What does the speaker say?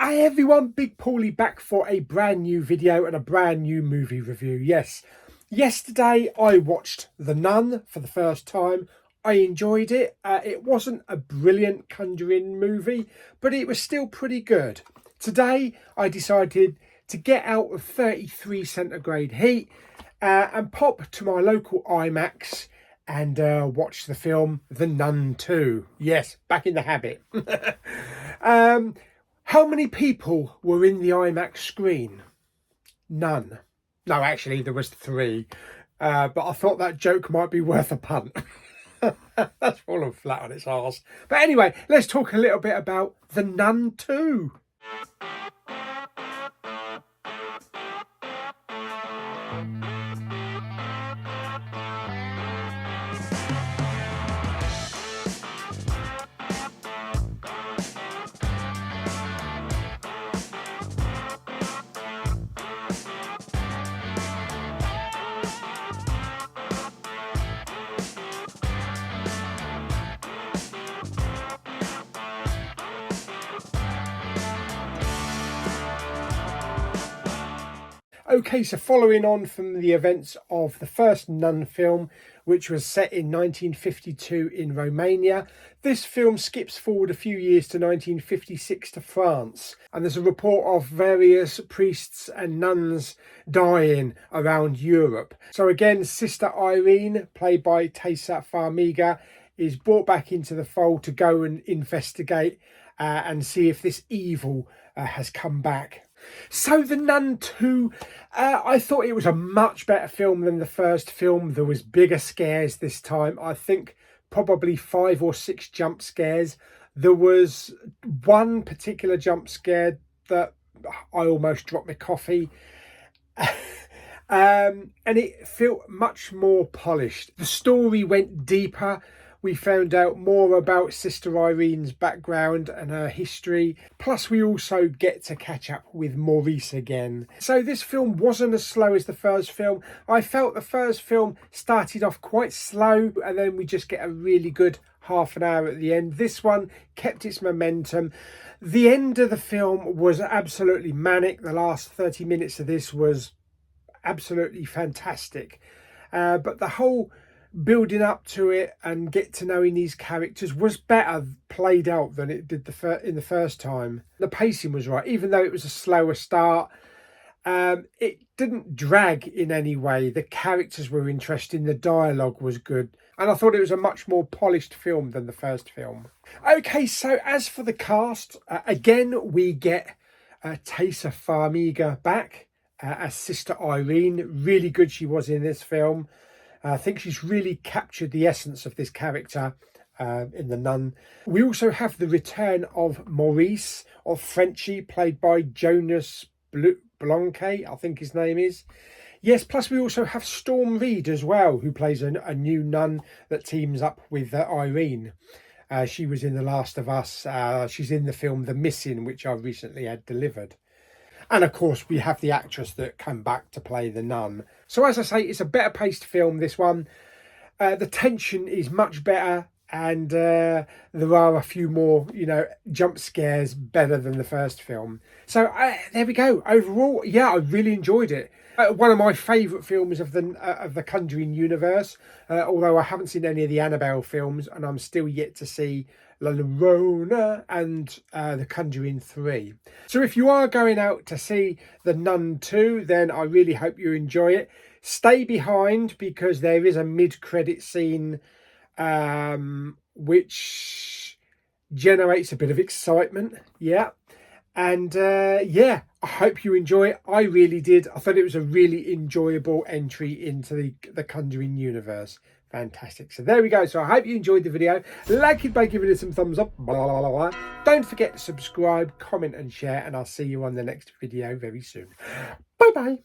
Hi everyone, Big Pauly back for a brand new video and a brand new movie review. Yes, yesterday I watched The Nun for the first time. I enjoyed it. It wasn't a brilliant Conjuring movie, but it was still pretty good. Today I decided to get out of 33 centigrade heat and pop to my local IMAX and watch the film The Nun 2. Yes, back in the habit. How many people were in the IMAX screen? None. No, actually, there was 3. But I thought that joke might be worth a punt. That's fallen flat on its arse. But anyway, let's talk a little bit about The Nun 2. Okay, so following on from the events of the first Nun film, which was set in 1952 in Romania, this film skips forward a few years to 1956 to France, and there's a report of various priests and nuns dying around Europe. So again, Sister Irene, played by Taissa Farmiga, is brought back into the fold to go and investigate and see if this evil has come back. So The Nun 2, I thought it was a much better film than the first film. There was bigger scares this time. I think probably 5 or 6 jump scares. There was one particular jump scare that I almost dropped my coffee. And it felt much more polished. The story went deeper. We found out more about Sister Irene's background and her history. Plus, we also get to catch up with Maurice again. So this film wasn't as slow as the first film. I felt the first film started off quite slow and then we just get a really good half an hour at the end. This one kept its momentum. The end of the film was absolutely manic. The last 30 minutes of this was absolutely fantastic. But the whole building up to it and get to knowing these characters was better played out than it did in the first time. The pacing was right, even though it was a slower start. It didn't drag in any way. The characters were interesting, the dialogue was good, and I thought it was a much more polished film than the first film. Okay, so as for the cast, again we get Taissa Farmiga back as Sister Irene. Really good she was in this film. I think she's really captured the essence of this character in The Nun. We also have the return of Maurice, or Frenchie, played by Jonas Blanquet, I think his name is. Yes, plus we also have Storm Reid as well, who plays a new nun that teams up with Irene. She was in The Last of Us. She's in the film The Missing, which I recently had delivered. And of course, we have the actress that came back to play the nun. So as I say, it's a better paced film, this one. The tension is much better. And there are a few more, jump scares better than the first film. So there we go. Overall, yeah, I really enjoyed it. One of my favourite films of the Conjuring universe. Although I haven't seen any of the Annabelle films. And I'm still yet to see La Llorona and The Conjuring 3. So if you are going out to see The Nun 2, then I really hope you enjoy it. Stay behind because there is a mid-credit scene which generates a bit of excitement. Yeah. And yeah, I hope you enjoy it. I really did. I thought it was a really enjoyable entry into the Conjuring universe. Fantastic. So there we go. So I hope you enjoyed the video. Like it by giving it some thumbs up. Blah, blah, blah, blah. Don't forget to subscribe, comment and share. And I'll see you on the next video very soon. Bye bye.